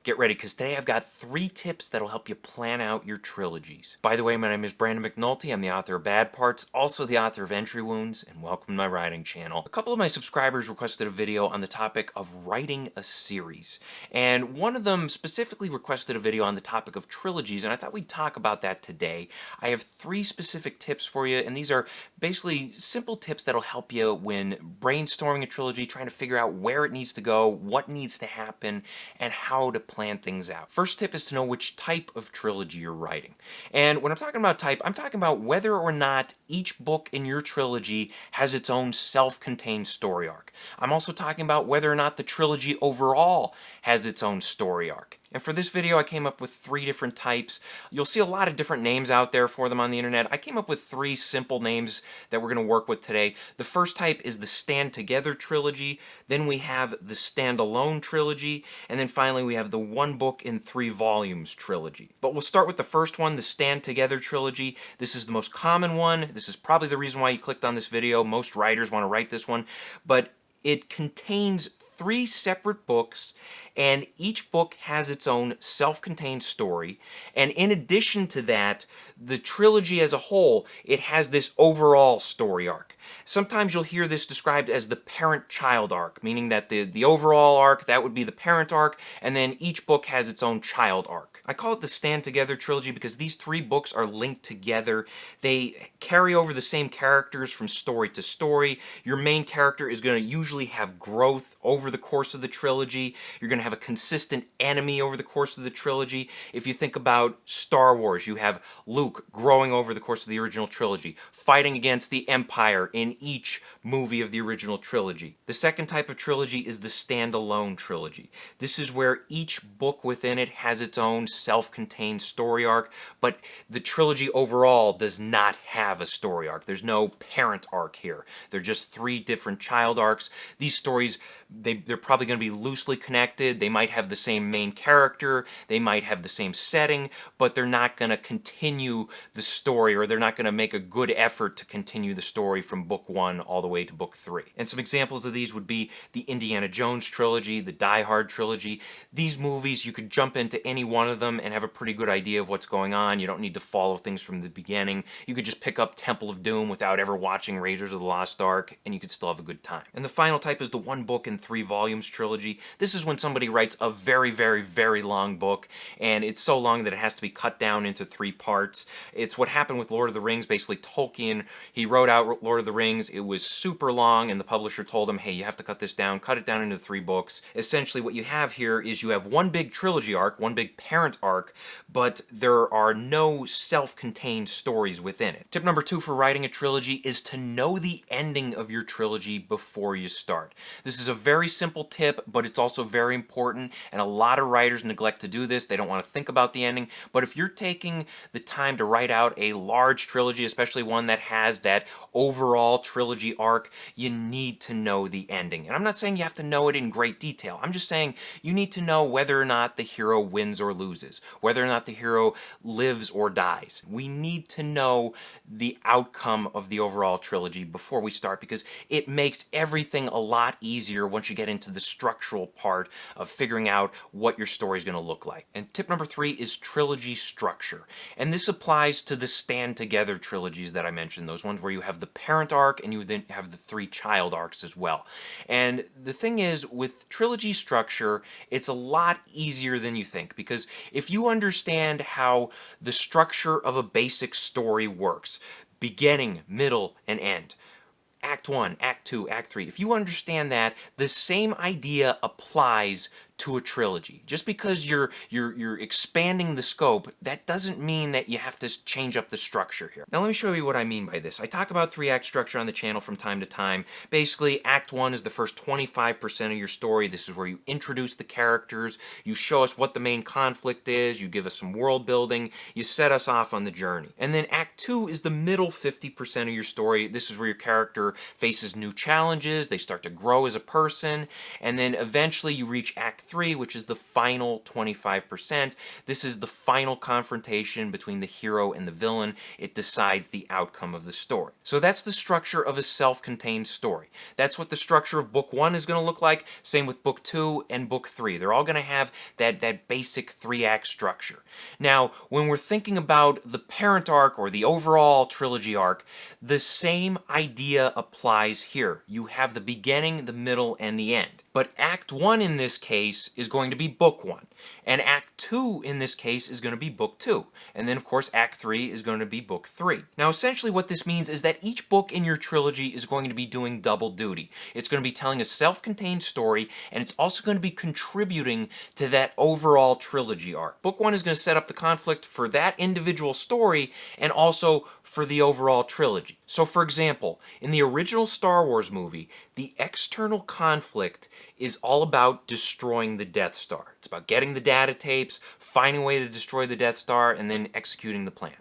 Get ready, because today I've got 3 tips that'll help you plan out your trilogies. By the way, my name is Brandon McNulty. I'm the author of Bad Parts, also the author of Entry Wounds, and welcome to my writing channel. A couple of my subscribers requested a video on the topic of writing a series, and one of them specifically requested a video on the topic of trilogies, and I thought we'd talk about that today. I have 3 specific tips for you, and these are basically simple tips that'll help you when brainstorming a trilogy, trying to figure out where it needs to go, what needs to happen, and how to plan things out. First tip is to know which type of trilogy you're writing. And when I'm talking about type, I'm talking about whether or not each book in your trilogy has its own self-contained story arc. I'm also talking about whether or not the trilogy overall has its own story arc. And for this video, I came up with 3 different types. You'll see a lot of different names out there for them on the internet. I came up with 3 simple names that we're going to work with today. The first type is the Stand Together trilogy, then we have the Standalone trilogy, and then finally we have the One Book in 3 Volumes trilogy. But we'll start with the first one, the Stand Together trilogy. This is the most common one. This is probably the reason why you clicked on this video. Most writers want to write this one, but it contains 3 separate books, and each book has its own self-contained story. And in addition to that, the trilogy as a whole, it has this overall story arc. Sometimes you'll hear this described as the parent-child arc, meaning that the overall arc, that would be the parent arc, and then each book has its own child arc. I call it the Stand Together trilogy because these 3 books are linked together. They carry over the same characters from story to story. Your main character is going to usually have growth over the course of the trilogy. You're going to have a consistent enemy over the course of the trilogy. If you think about Star Wars, you have Luke growing over the course of the original trilogy, fighting against the Empire in each movie of the original trilogy. The second type of trilogy is the Standalone trilogy. This is where each book within it has its own self-contained story arc, but the trilogy overall does not have a story arc. There's no parent arc here. They're just 3 different child arcs. These stories, they're probably going to be loosely connected. They might have the same main character, they might have the same setting, but they're not going to continue the story, or they're not going to make a good effort to continue the story from book 1 all the way to book 3. And some examples of these would be the Indiana Jones trilogy, the Die Hard trilogy. These movies, you could jump into any one of them and have a pretty good idea of what's going on. You don't need to follow things from the beginning. You could just pick up Temple of Doom without ever watching Raiders of the Lost Ark, and you could still have a good time. And the final type is the One Book in 3 Volumes trilogy. This is when somebody writes a very, very, very long book, and it's so long that it has to be cut down into 3 parts. It's what happened with Lord of the Rings. Basically, Tolkien, he wrote out Lord of the Rings. It was super long, and the publisher told him, hey, you have to cut this down, cut it down into 3 books. Essentially, what you have here is you have one big trilogy arc, one big parent arc, but there are no self-contained stories within it. Tip number 2 for writing a trilogy is to know the ending of your trilogy before you start. This is a very simple tip, but it's also very important, and a lot of writers neglect to do this. They don't want to think about the ending, but if you're taking the time to write out a large trilogy, especially one that has that overall trilogy arc, you need to know the ending. And I'm not saying you have to know it in great detail. I'm just saying you need to know whether or not the hero wins or loses, whether or not the hero lives or dies. We need to know the outcome of the overall trilogy before we start, because it makes everything a lot easier once you get into the structural part of figuring out what your story is going to look like. And tip number 3 is trilogy structure. And this applies to the Stand Together trilogies that I mentioned, those ones where you have the parent arc and you then have the 3 child arcs as well. And the thing is, with trilogy structure, it's a lot easier than you think, because if you understand how the structure of a basic story works, beginning, middle, and end, Act 1, Act 2, Act 3. If you understand that, the same idea applies to a trilogy. Just because you're expanding the scope, that doesn't mean that you have to change up the structure here. Now let me show you what I mean by this. I talk about 3-act structure on the channel from time to time. Basically, Act 1 is the first 25% of your story. This is where you introduce the characters, you show us what the main conflict is, you give us some world building, you set us off on the journey. And then Act 2 is the middle 50% of your story. This is where your character faces new challenges, they start to grow as a person, and then eventually you reach Act 3, which is the final 25%. This is the final confrontation between the hero and the villain. It decides the outcome of the story. So that's the structure of a self-contained story. That's what the structure of book 1 is going to look like. Same with book 2 and book 3. They're all going to have that basic 3-act structure. Now, when we're thinking about the parent arc or the overall trilogy arc, the same idea applies here. You have the beginning, the middle, and the end. But Act 1 in this case is going to be book 1. And Act 2 in this case is going to be book 2. And then of course Act 3 is going to be book 3. Now essentially what this means is that each book in your trilogy is going to be doing double duty. It's going to be telling a self-contained story, and it's also going to be contributing to that overall trilogy arc. Book 1 is going to set up the conflict for that individual story and also for the overall trilogy. So for example, in the original Star Wars movie, the external conflict is all about destroying the Death Star. It's about getting the data tapes, finding a way to destroy the Death Star, and then executing the plan.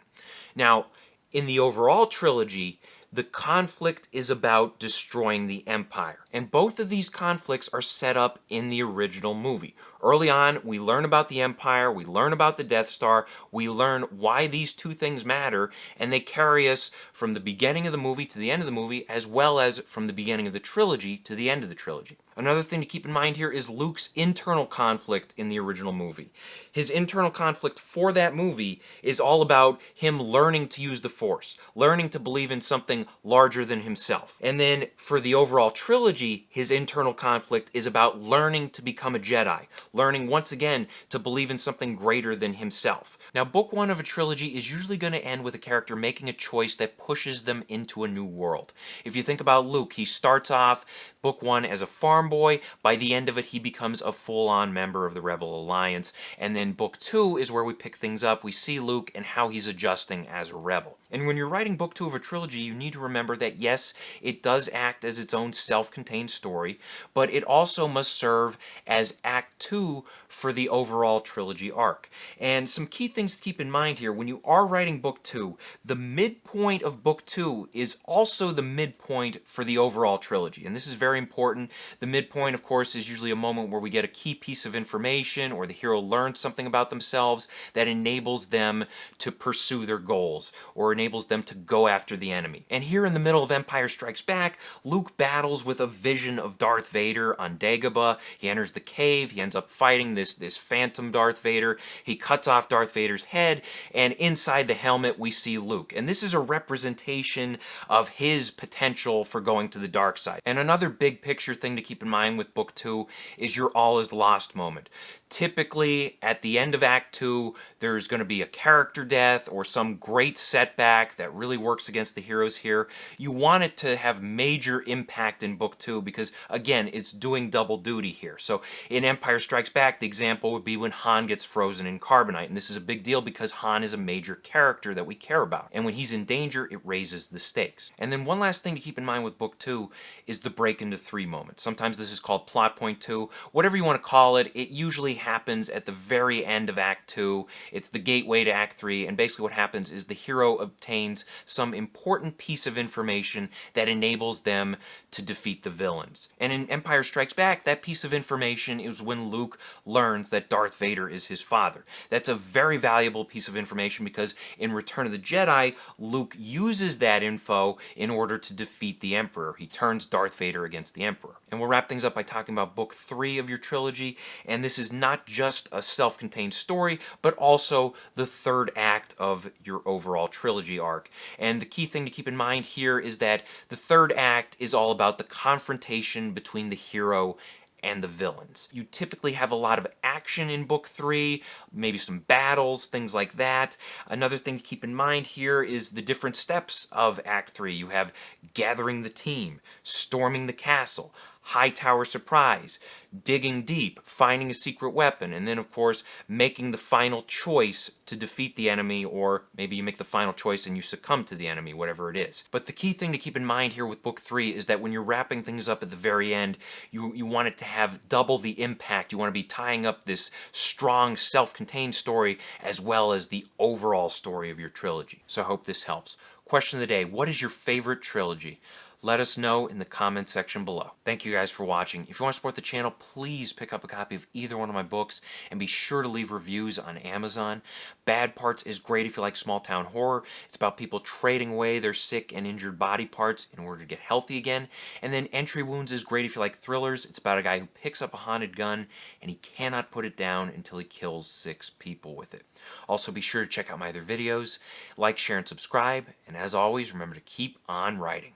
Now, in the overall trilogy, the conflict is about destroying the Empire. And both of these conflicts are set up in the original movie. Early on, we learn about the Empire, we learn about the Death Star, we learn why these two things matter, and they carry us from the beginning of the movie to the end of the movie, as well as from the beginning of the trilogy to the end of the trilogy. Another thing to keep in mind here is Luke's internal conflict in the original movie. His internal conflict for that movie is all about him learning to use the Force, learning to believe in something larger than himself. And then for the overall trilogy, his internal conflict is about learning to become a Jedi, learning once again to believe in something greater than himself. Now, book 1 of a trilogy is usually going to end with a character making a choice that pushes them into a new world. If you think about Luke, he starts off book 1 as a farm boy. By the end of it, he becomes a full-on member of the Rebel Alliance. And then book 2 is where we pick things up. We see Luke and how he's adjusting as a rebel. And when you're writing book 2 of a trilogy, you need to remember that yes, it does act as its own self-contained story, but it also must serve as Act 2 for the overall trilogy arc. And some key things to keep in mind here, when you are writing book 2, the midpoint of book 2 is also the midpoint for the overall trilogy. And this is very important. The midpoint, of course, is usually a moment where we get a key piece of information or the hero learns something about themselves that enables them to pursue their goals or enables them to go after the enemy. And here in the middle of Empire Strikes Back, Luke battles with a vision of Darth Vader on Dagobah. He enters the cave, he ends up fighting this phantom Darth Vader. He cuts off Darth Vader's head, and inside the helmet we see Luke. And this is a representation of his potential for going to the dark side. And another big picture thing to keep in mind with book 2 is your all is lost moment. Typically, at the end of Act 2, there's going to be a character death or some great setback that really works against the heroes here. You want it to have major impact in book 2 because, again, it's doing double duty here. So in Empire Strikes Back, the example would be when Han gets frozen in carbonite. And this is a big deal because Han is a major character that we care about. And when he's in danger, it raises the stakes. And then one last thing to keep in mind with book 2 is the break into 3 moment. Sometimes this is called plot point 2. Whatever you want to call it, it usually happens at the very end of Act 2. It's the gateway to Act 3, and basically what happens is the hero obtains some important piece of information that enables them to defeat the villains. And in Empire Strikes Back, that piece of information is when Luke learns that Darth Vader is his father. That's a very valuable piece of information because in Return of the Jedi, Luke uses that info in order to defeat the Emperor. He turns Darth Vader against the Emperor. And we'll wrap things up by talking about book 3 of your trilogy, and this is not just a self-contained story, but also the third act of your overall trilogy arc. And the key thing to keep in mind here is that the third act is all about the confrontation between the hero and the villains. You typically have a lot of action in book 3, maybe some battles, things like that. Another thing to keep in mind here is the different steps of Act 3. You have gathering the team, storming the castle, high tower surprise, digging deep, finding a secret weapon, and then of course making the final choice to defeat the enemy, or maybe you make the final choice and you succumb to the enemy, whatever it is. But the key thing to keep in mind here with book 3 is that when you're wrapping things up at the very end, you want it to have double the impact. You want to be tying up this strong self-contained story as well as the overall story of your trilogy. So I hope this helps. Question of the day: what is your favorite trilogy? Let us know in the comments section below. Thank you guys for watching. If you want to support the channel, please pick up a copy of either one of my books and be sure to leave reviews on Amazon. Bad Parts is great if you like small town horror. It's about people trading away their sick and injured body parts in order to get healthy again. And then Entry Wounds is great if you like thrillers. It's about a guy who picks up a haunted gun and he cannot put it down until he kills 6 people with it. Also, be sure to check out my other videos. Like, share, and subscribe. And as always, remember to keep on writing.